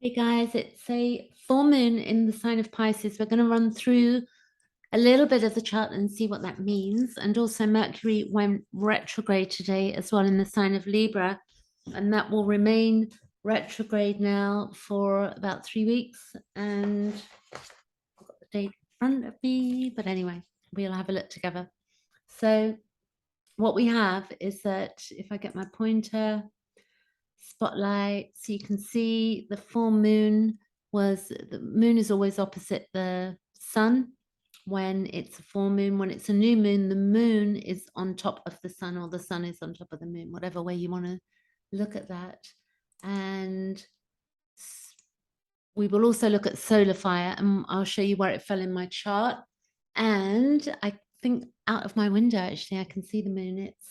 Hey guys, it's a full moon in the sign of Pisces. We're going to run through a little bit of the chart and see what that means. And also Mercury went retrograde today as well in the sign of Libra, and that will remain retrograde now for about 3 weeks. And I've got the date in front of me, but anyway, we'll have a look together. So what we have is that if I get my pointer, spotlight, so you can see the full moon the moon is always opposite the sun when it's a full moon. When it's a new moon, the moon is on top of the sun, or the sun is on top of the moon, whatever way you want to look at that. And we will also look at solar fire, and I'll show you where it fell in my chart. And I think out of my window, actually, I can see the moon. It's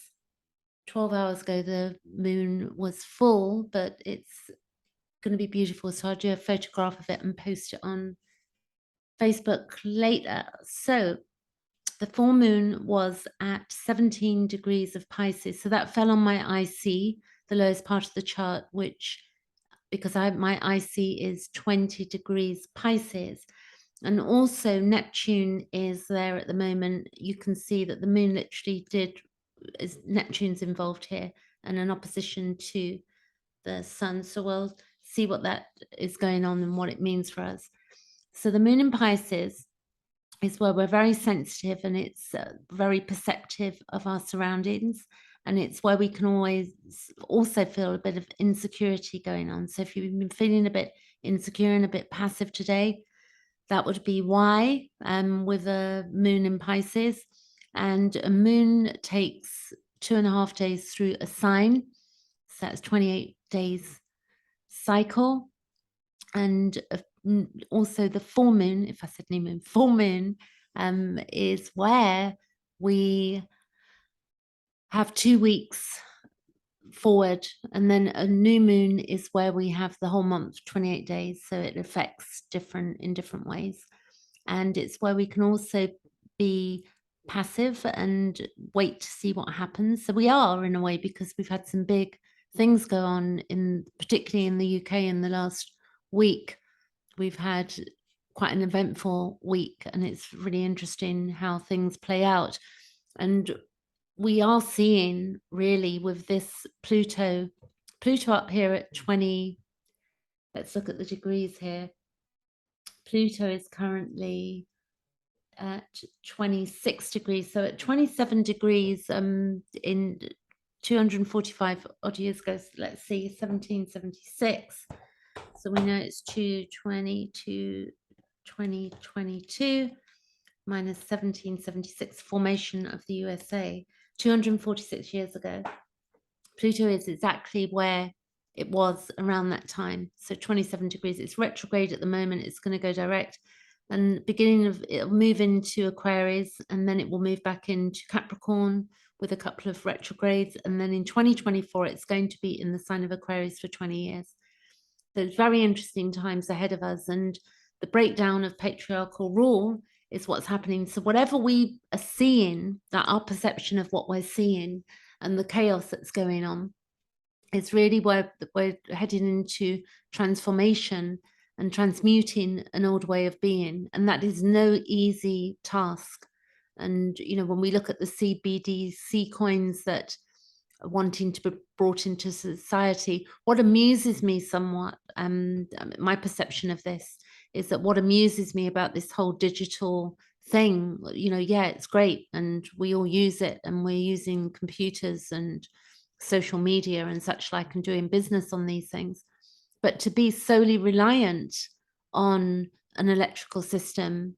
12 hours ago, the moon was full, but it's going to be beautiful. So I'll do a photograph of it and post it on Facebook later. So the full moon was at 17 degrees of Pisces. So that fell on my IC, the lowest part of the chart, which, because my IC is 20 degrees Pisces. And also Neptune is there at the moment. You can see that the moon literally Neptune's involved here, and an opposition to the sun. So we'll see what that is going on and what it means for us. So the moon in Pisces is where we're very sensitive, and it's very perceptive of our surroundings. And it's where we can always also feel a bit of insecurity going on. So if you've been feeling a bit insecure and a bit passive today, that would be why, with a moon in Pisces. And a moon takes 2.5 days through a sign. So that's 28 days cycle. And also the full moon, if I said new moon, full moon is where we have 2 weeks forward, and then a new moon is where we have the whole month, 28 days. So it affects in different ways. And it's where we can also be passive and wait to see what happens. So we are, in a way, because we've had some big things go on, particularly in the UK in the last week. We've had quite an eventful week, and it's really interesting how things play out. And we are seeing, really, with this Pluto up here at 20, let's look at the degrees here. Pluto is currently at 26 degrees. So at 27 degrees in 245 odd years ago, so let's see, 1776. So we know it's 222, 2022 minus 1776, formation of the U.S.A. 246 years ago. Pluto is exactly where it was around that time. So 27 degrees. It's retrograde at the moment. It's going to go direct. And it'll move into Aquarius, and then it will move back into Capricorn with a couple of retrogrades. And then in 2024, it's going to be in the sign of Aquarius for 20 years. So it's very interesting times ahead of us. And the breakdown of patriarchal rule is what's happening. So whatever we are seeing, that our perception of what we're seeing and the chaos that's going on, is really where we're heading into transformation and transmuting an old way of being. And that is no easy task. And, when we look at the CBDC coins that are wanting to be brought into society, what amuses me somewhat, my perception of this, is that what amuses me about this whole digital thing, yeah, it's great, and we all use it, and we're using computers and social media and such like, and doing business on these things. But to be solely reliant on an electrical system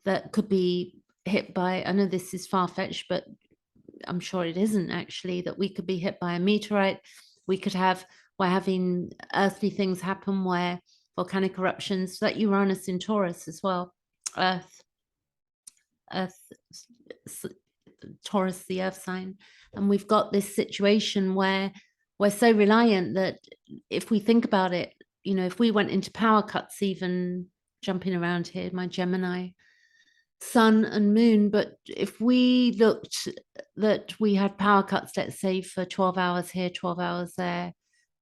that could be hit by, I know this is far-fetched, but I'm sure it isn't actually, that we could be hit by a meteorite. We're having earthly things happen, where volcanic eruptions, that Uranus in Taurus as well, Earth, Taurus, the earth sign. And we've got this situation where we're so reliant that, if we think about it, if we went into power cuts, even jumping around here, my Gemini sun and moon, but if we looked that we had power cuts, let's say for 12 hours here, 12 hours there,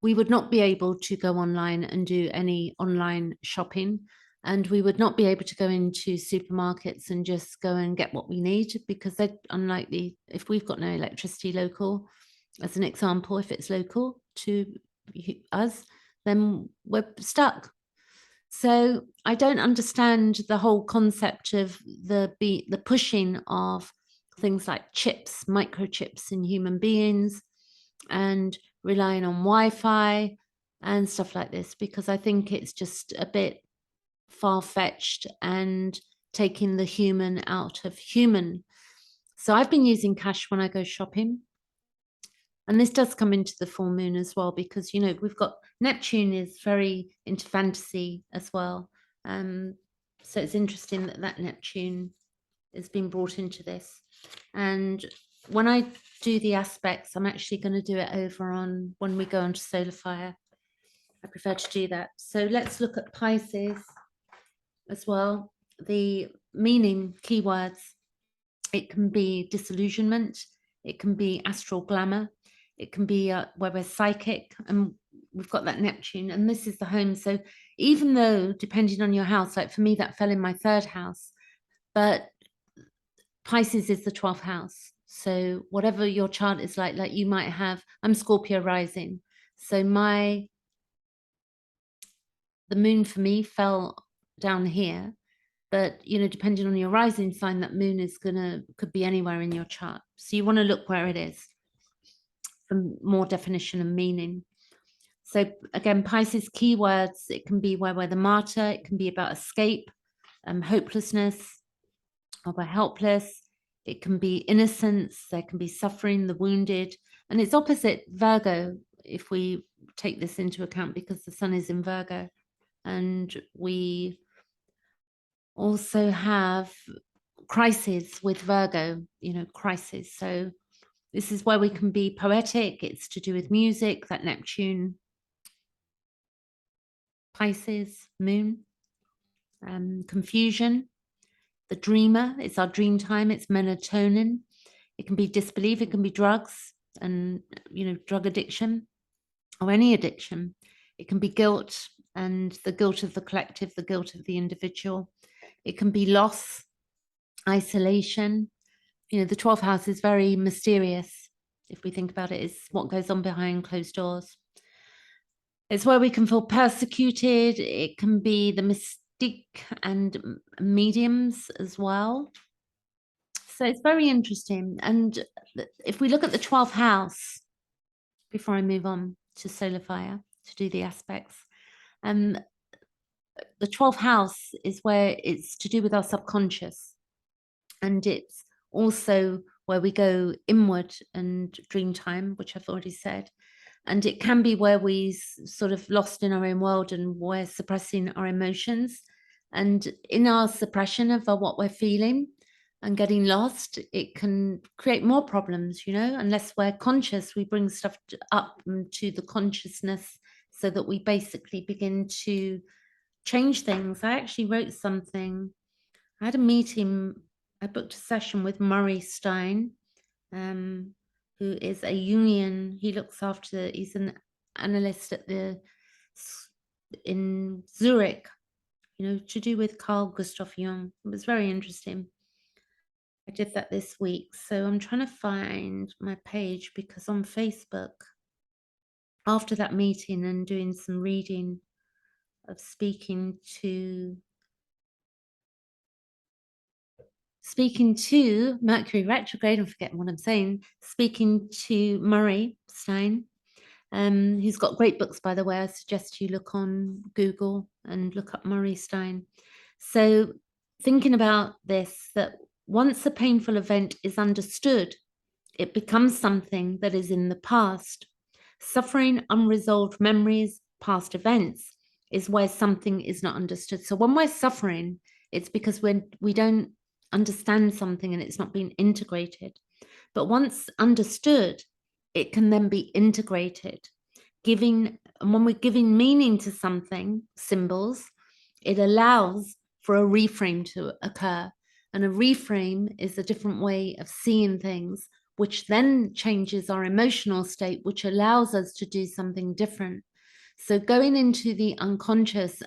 we would not be able to go online and do any online shopping. And we would not be able to go into supermarkets and just go and get what we need, because they're unlikely, if we've got no electricity local, as an example, if it's local to us, then we're stuck. So I don't understand the whole concept of the pushing of things like chips, microchips in human beings, and relying on Wi-Fi and stuff like this, because I think it's just a bit far-fetched and taking the human out of human. So I've been using cash when I go shopping. And this does come into the full moon as well, because, you know, we've got Neptune is very into fantasy as well. So it's interesting that that Neptune is being brought into this. And when I do the aspects, I'm actually going to do it over on when we go onto solar fire. I prefer to do that. So let's look at Pisces as well. The meaning keywords. It can be disillusionment. It can be astral glamour. It can be where we're psychic, and we've got that Neptune, and this is the home. So even though, depending on your house, like for me, that fell in my 3rd house, but Pisces is the 12th house. So whatever your chart is like you might have, I'm Scorpio rising. So the moon for me fell down here, but, you know, depending on your rising sign, that moon is could be anywhere in your chart. So you want to look where it is for more definition and meaning. So again, Pisces keywords, it can be where we're the martyr, it can be about escape, hopelessness, or we're helpless. It can be innocence, there can be suffering, the wounded, and it's opposite Virgo if we take this into account, because the sun is in Virgo. And we also have crises with Virgo, you know, crisis. So this is where we can be poetic. It's to do with music, that Neptune, Pisces, moon, confusion, the dreamer. It's our dream time. It's melatonin. It can be disbelief. It can be drugs and, you know, drug addiction or any addiction. It can be guilt, and the guilt of the collective, the guilt of the individual. It can be loss, isolation. You know, the 12th house is very mysterious. If we think about it, it's what goes on behind closed doors. It's where we can feel persecuted. It can be the mystique and mediums as well. So it's very interesting. And if we look at the 12th house, before I move on to solar fire to do the aspects, the 12th house is where it's to do with our subconscious. And it's also where we go inward and dream time, which I've already said. And it can be where we sort of lost in our own world and we're suppressing our emotions. And in our suppression of what we're feeling and getting lost, it can create more problems, you know, unless we're conscious, we bring stuff up to the consciousness so that we basically begin to change things. I actually wrote something. I had a meeting, I booked a session with Murray Stein, who is a Jungian. He looks after, he's an analyst at in Zurich, you know, to do with Carl Gustav Jung. It was very interesting. I did that this week. So I'm trying to find my page, because on Facebook, after that meeting and doing some reading of speaking to Mercury Retrograde, I'm forgetting what I'm saying, speaking to Murray Stein, who's got great books, by the way. I suggest you look on Google and look up Murray Stein. So thinking about this, that once a painful event is understood, it becomes something that is in the past. Suffering, unresolved memories, past events is where something is not understood. So when we're suffering, it's because we don't understand something and it's not being integrated. But once understood, it can then be integrated. And when we're giving meaning to something, symbols, it allows for a reframe to occur. And a reframe is a different way of seeing things, which then changes our emotional state, which allows us to do something different. So going into the unconscious,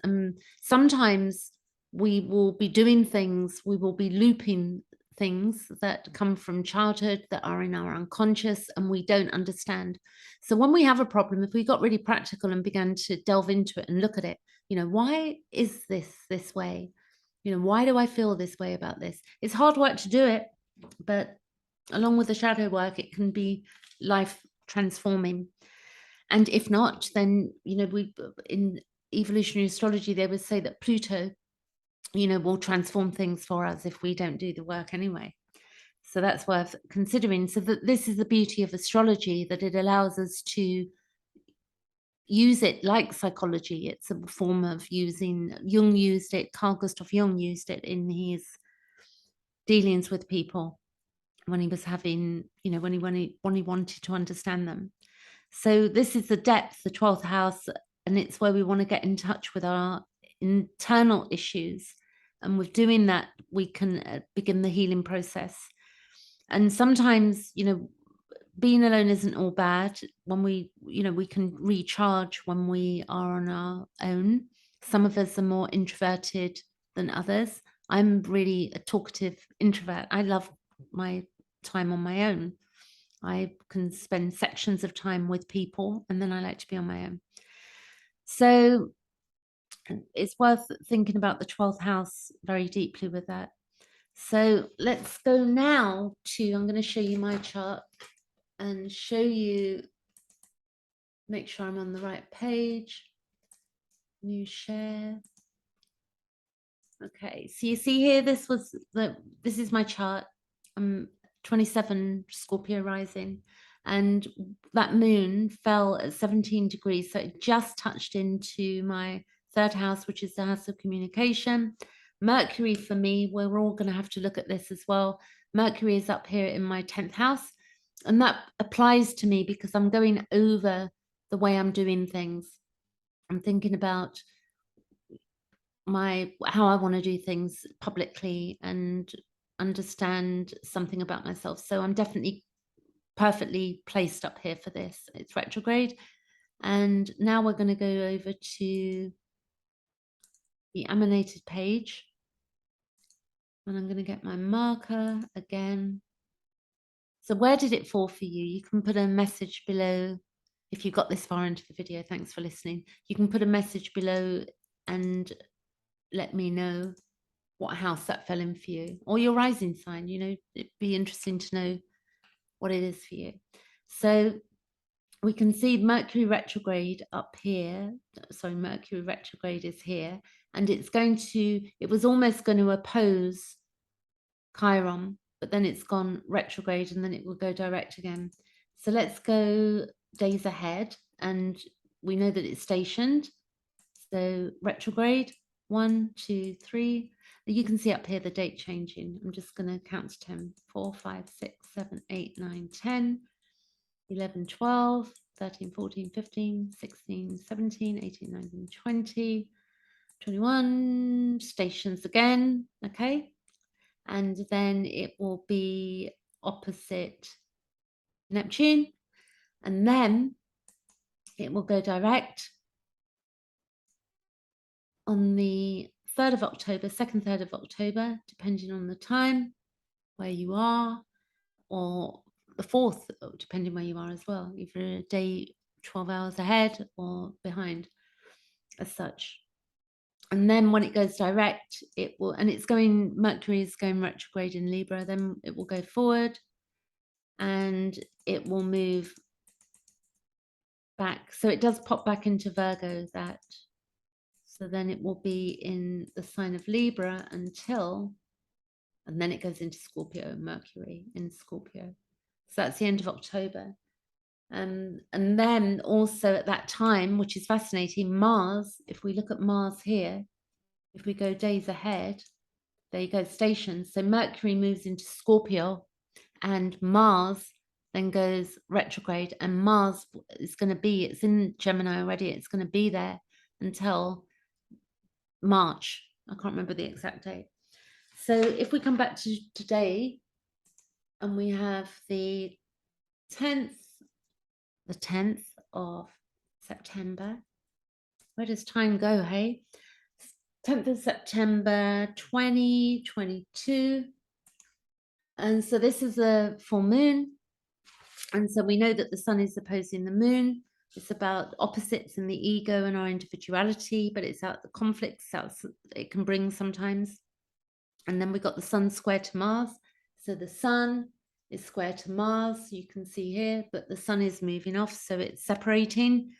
sometimes we will be doing things, we will be looping things that come from childhood that are in our unconscious and we don't understand. So when we have a problem, if we got really practical and began to delve into it and look at it, you know, why is this way? You know, why do I feel this way about this? It's hard work to do it, but along with the shadow work, it can be life transforming. And if not, then, you know, we in evolutionary astrology, they would say that Pluto, you know, will transform things for us if we don't do the work anyway. So that's worth considering. So that this is the beauty of astrology, that it allows us to use it like psychology. It's a form of using, Jung used it, Carl Gustav Jung used it in his dealings with people when he was having, you know, when he wanted to understand them. So this is the depth, the 12th house, and it's where we want to get in touch with our internal issues. And with doing that, we can begin the healing process. And sometimes, you know, being alone isn't all bad. When we, you know, we can recharge when we are on our own. Some of us are more introverted than others. I'm really a talkative introvert. I love my time on my own. I can spend sections of time with people, and then I like to be on my own. So it's worth thinking about the 12th house very deeply with that. So let's go now to, I'm going to show you my chart and show you, make sure I'm on the right page. New share. Okay, so you see here, this is my chart. I'm 27 Scorpio rising, and that moon fell at 17 degrees, so it just touched into my 3rd house, which is the house of communication. Mercury, for me, we're all going to have to look at this as well. Mercury is up here in my 10th house, and that applies to me because I'm going over the way I'm doing things. I'm thinking about how I want to do things publicly and understand something about myself. So I'm definitely perfectly placed up here for this. It's retrograde. And now we're going to go over to the emanated page. And I'm going to get my marker again. So where did it fall for you? You can put a message below. If you got this far into the video, thanks for listening. You can put a message below and let me know what house that fell in for you, or your rising sign. You know, it'd be interesting to know what it is for you. So we can see Mercury retrograde up here. Sorry, Mercury retrograde is here, and it was almost going to oppose Chiron, but then it's gone retrograde and then it will go direct again. So let's go days ahead, and we know that it's stationed. So retrograde, 1, 2, 3. You can see up here the date changing. I'm just going to count to 10. 4, 5, 6, 7, 8, 9, 10, 11, 12, 13, 14, 15, 16, 17, 18, 19, 20, 21. Stations again. Okay. And then it will be opposite Neptune. And then it will go direct on the 3rd of October, 2nd, 3rd of October, depending on the time where you are, or the 4th, depending where you are as well, either a day 12 hours ahead or behind as such. And then when it goes direct, it will, and Mercury is going retrograde in Libra, then it will go forward and it will move back. So it does pop back into Virgo, so then it will be in the sign of Libra and then it goes into Scorpio, Mercury in Scorpio. So that's the end of October. And then also at that time, which is fascinating, Mars, if we look at Mars here, if we go days ahead, there you go, stations. So Mercury moves into Scorpio and Mars then goes retrograde, and Mars is going to be, it's in Gemini already, it's going to be there until March. I can't remember the exact date. So if we come back to today and we have the 10th, the 10th of September. Where does time go, hey? 10th of September 2022. And so this is a full moon. And so we know that the sun is opposing the moon. It's about opposites in the ego and our individuality, but it's out the conflicts it can bring sometimes. And then we got the sun square to Mars. So the sun is square to Mars, you can see here, but the sun is moving off, so it's separating.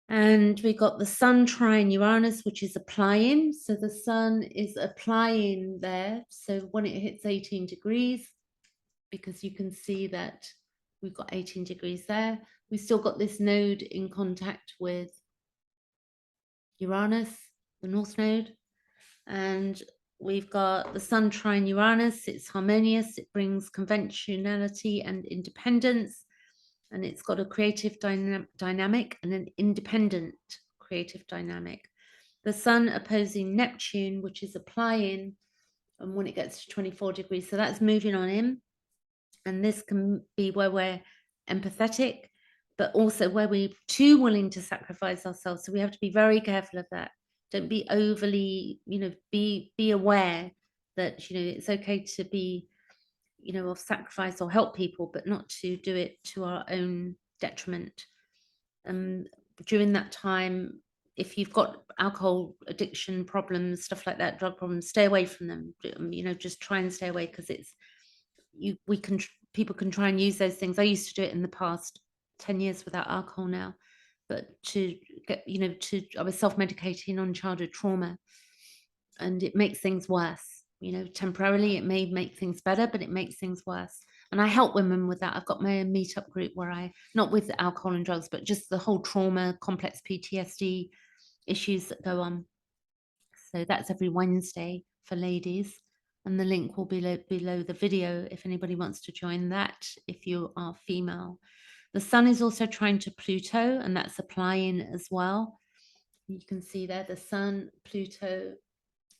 And we got the sun trine Uranus, which is applying. So the sun is applying there. So when it hits 18 degrees, because you can see that we've got 18 degrees there, we still got this node in contact with Uranus, the North Node. And we've got the sun trine Uranus. It's harmonious. It brings conventionality and independence. And it's got a creative dynamic and an independent creative dynamic. The sun opposing Neptune, which is applying, and when it gets to 24 degrees, so that's moving on in. And this can be where we're empathetic, but also where we're too willing to sacrifice ourselves. So we have to be very careful of that. Don't be overly, be aware that, it's okay to be, of sacrifice or help people, but not to do it to our own detriment. During that time, if you've got alcohol addiction problems, stuff like that, drug problems, stay away from them. Just try and stay away, because people can try and use those things. I used to do it in the past, 10 years without alcohol now, but to get, I was self-medicating on childhood trauma, and it makes things worse. Temporarily it may make things better, but it makes things worse. And I help women with that. I've got my own meetup group where not with alcohol and drugs, but just the whole trauma, complex PTSD issues that go on. So that's every Wednesday for ladies. And the link will be below the video if anybody wants to join that, if you are female. The sun is also trine to Pluto, and that's applying as well. You can see there, the sun, Pluto,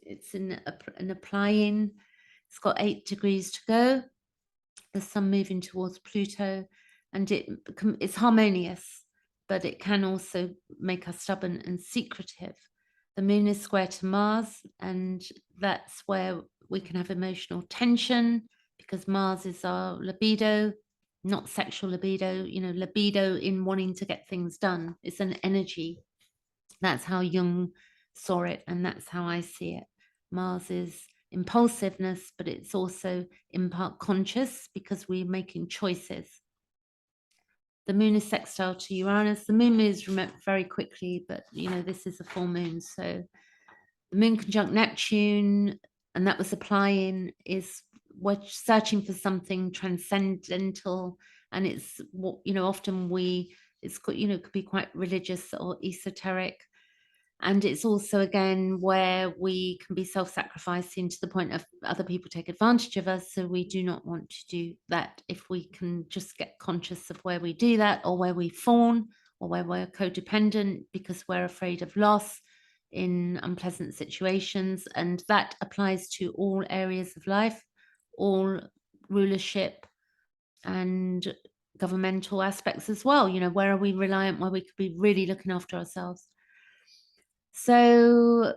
it's in an applying. It's got 8 degrees to go. The sun moving towards Pluto, and it's harmonious, but it can also make us stubborn and secretive. The moon is square to Mars, and that's where we can have emotional tension, because Mars is our libido, not sexual libido, libido in wanting to get things done. It's an energy. That's how Jung saw it, and that's how I see it. Mars is impulsiveness, but it's also in part conscious, because we're making choices. The moon is sextile to Uranus. The moon moves very quickly, but this is a full moon. So the moon conjunct Neptune, and that was applying, we're searching for something transcendental, and it's what often could be quite religious or esoteric. And it's also, again, where we can be self-sacrificing to the point of other people take advantage of us. So we do not want to do that. If we can just get conscious of where we do that, or where we fawn, or where we're codependent because we're afraid of loss in unpleasant situations. And that applies to all areas of life, all rulership and governmental aspects as well. Where are we reliant, where we could be really looking after ourselves? So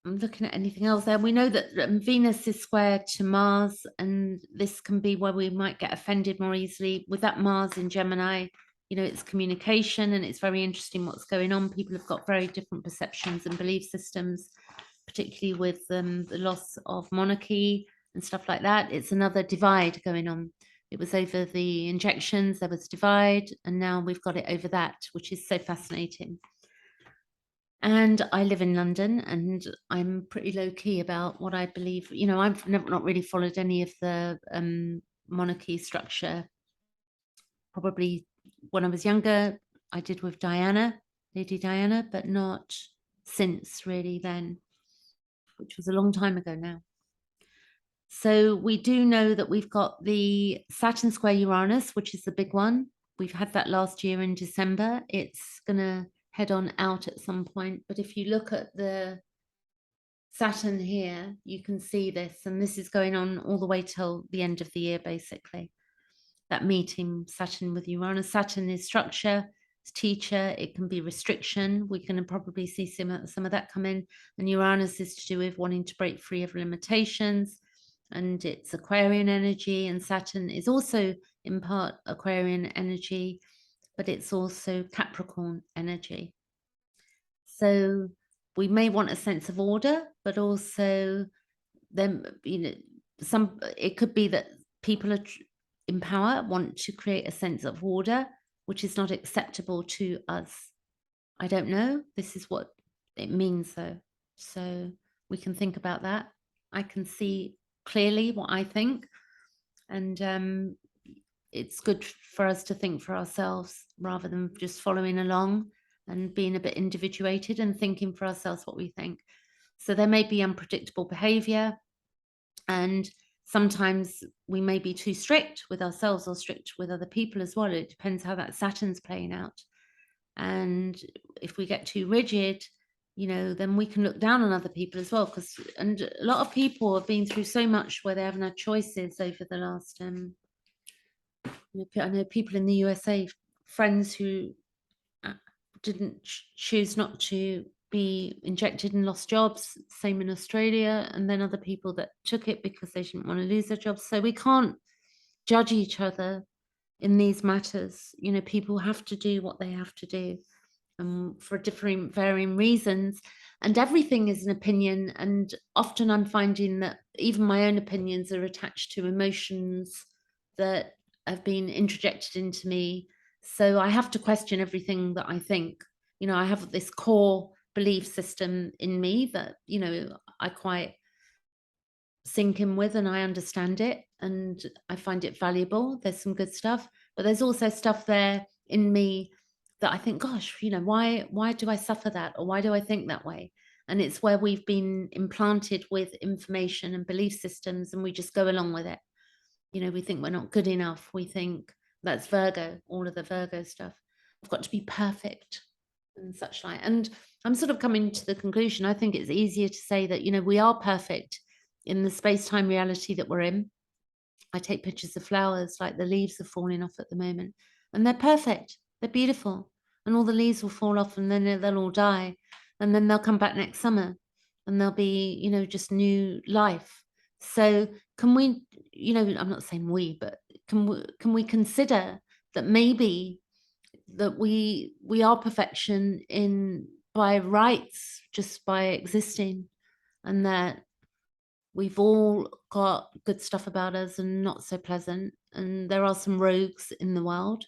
I'm looking at anything else there. We know that Venus is square to Mars, and this can be where we might get offended more easily. With that Mars in Gemini, it's communication, and it's very interesting what's going on. People have got very different perceptions and belief systems, particularly with the loss of monarchy and stuff like that. It's another divide going on. It was over the injections, there was divide, and now we've got it over that, which is so fascinating. And I live in London, and I'm pretty low key about what I believe. I've not really followed any of the monarchy structure. Probably when I was younger, I did with Diana, Lady Diana, but not since really then, which was a long time ago now. So we do know that we've got the Saturn square Uranus, which is the big one. We've had that last year in December. It's going to head on out at some point. But if you look at the Saturn here, you can see this, and this is going on all the way till the end of the year, basically. that meeting Saturn with Uranus. Saturn is structure, it's teacher, it can be restriction. We can probably see some of that come in. And Uranus is to do with wanting to break free of limitations. And it's Aquarian energy. And Saturn is also in part Aquarian energy, but it's also Capricorn energy. So we may want a sense of order, but also then, you know, it could be that people are in power want to create a sense of order, which is not acceptable to us. I don't know. This is what it means, though. So we can think about that. I can see clearly what I think. And it's good for us to think for ourselves rather than just following along and being a bit individuated and thinking for ourselves what we think. So there may be unpredictable behavior, and sometimes we may be too strict with ourselves or strict with other people as well. It depends how that Saturn's playing out. And if we get too rigid, you know, then we can look down on other people as well. And a lot of people have been through so much where they haven't had choices over the last, I know people in the U.S.A, friends who didn't choose not to be injected and lost jobs, same in Australia, and then other people that took it because they didn't want to lose their jobs. So we can't judge each other in these matters. You know, people have to do what they have to do, for different varying reasons, and everything is an opinion. And often I'm finding that even my own opinions are attached to emotions that have been interjected into me. So I have to question everything that I think. You know, I have this core belief system in me that, you know, I quite sink in with, and I understand it and I find it valuable. There's some good stuff, but there's also stuff there in me that I think, gosh, you know, why do I suffer that, or why do I think that way? And it's where we've been implanted with information and belief systems, and we just go along with it. You know, we think we're not good enough. We think that's Virgo, all of the Virgo stuff. I've got to be perfect and such like. And I'm sort of coming to the conclusion, I think it's easier to say that, you know, we are perfect in the space-time reality that we're in. I take pictures of flowers, like the leaves are falling off at the moment, and they're perfect. They're beautiful. And all the leaves will fall off, and then they'll all die. And then they'll come back next summer, and there'll be, you know, just new life. So can we, you know, I'm not saying we, but can we consider that maybe that we are perfection in by rights, just by existing, and that we've all got good stuff about us and not so pleasant, and there are some rogues in the world,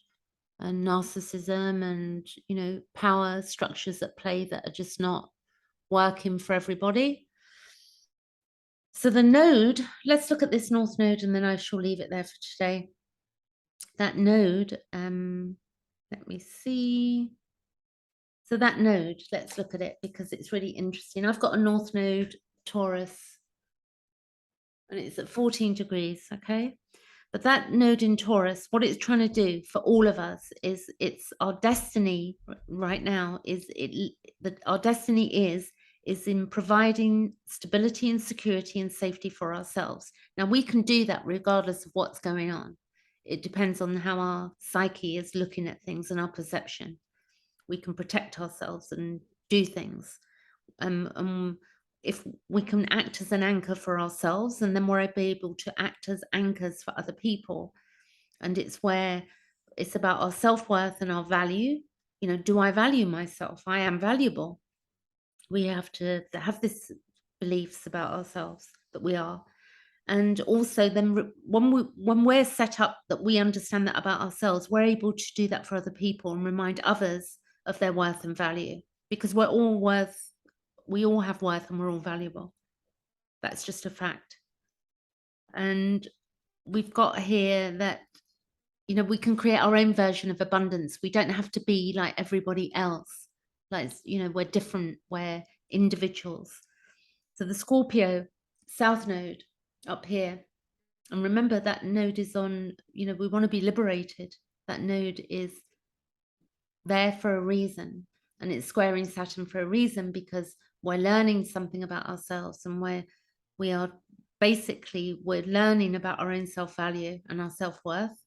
and narcissism and, you know, power structures at play that are just not working for everybody. So the node, let's look at this North Node, and then I shall leave it there for today. That node, let me see. So that node, let's look at it because it's really interesting. I've got a North Node, Taurus, and it's at 14 degrees, okay? But that node in Taurus, what it's trying to do for all of us is, it's our destiny right now our destiny is in providing stability and security and safety for ourselves. Now we can do that regardless of what's going on. It depends on how our psyche is looking at things and our perception. We can protect ourselves and do things. If we can act as an anchor for ourselves, and then we're able to act as anchors for other people. And it's where it's about our self-worth and our value. You know, do I value myself? I am valuable. We have to have this beliefs about ourselves that we are. And also then when we're set up that we understand that about ourselves, we're able to do that for other people and remind others of their worth and value, because we all have worth and we're all valuable. That's just a fact. And we've got here that, you know, we can create our own version of abundance. We don't have to be like everybody else. Like, you know, we're different, we're individuals. So the Scorpio South Node up here, and remember that node is on, you know, we want to be liberated. That node is there for a reason, and it's squaring Saturn for a reason, because we're learning something about ourselves, and we're learning about our own self-value and our self-worth.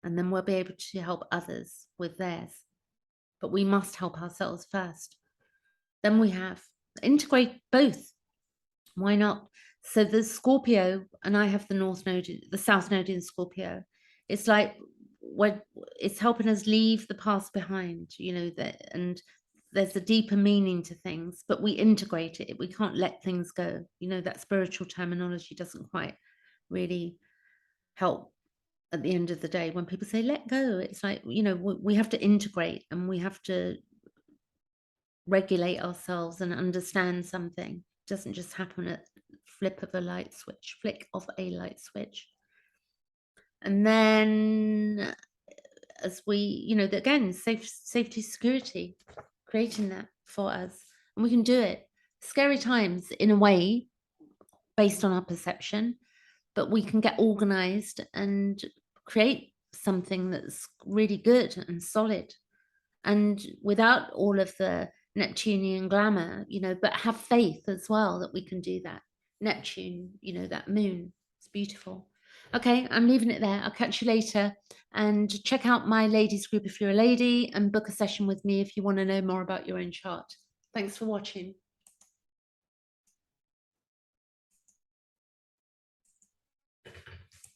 and then we'll be able to help others with theirs. But we must help ourselves first. Then we have integrate both. Why not? So the Scorpio, and I have the North Node, the South Node in Scorpio. It's like when it's helping us leave the past behind, you know, that, and there's a deeper meaning to things, but we integrate it. We can't let things go. You know, that spiritual terminology doesn't quite really help at the end of the day. When people say let go, it's like, you know, we have to integrate, and we have to regulate ourselves and understand something. It doesn't just happen at flick of a light switch. And then as we, you know, again, safety, security, creating that for us, and we can do it. Scary times in a way based on our perception, but we can get organized and create something that's really good and solid, and without all of the Neptunian glamour, you know, but have faith as well that we can do that. Neptune, you know, that moon, it's beautiful. Okay, I'm leaving it there. I'll catch you later, and check out my ladies group if you're a lady, and book a session with me if you want to know more about your own chart. Thanks for watching.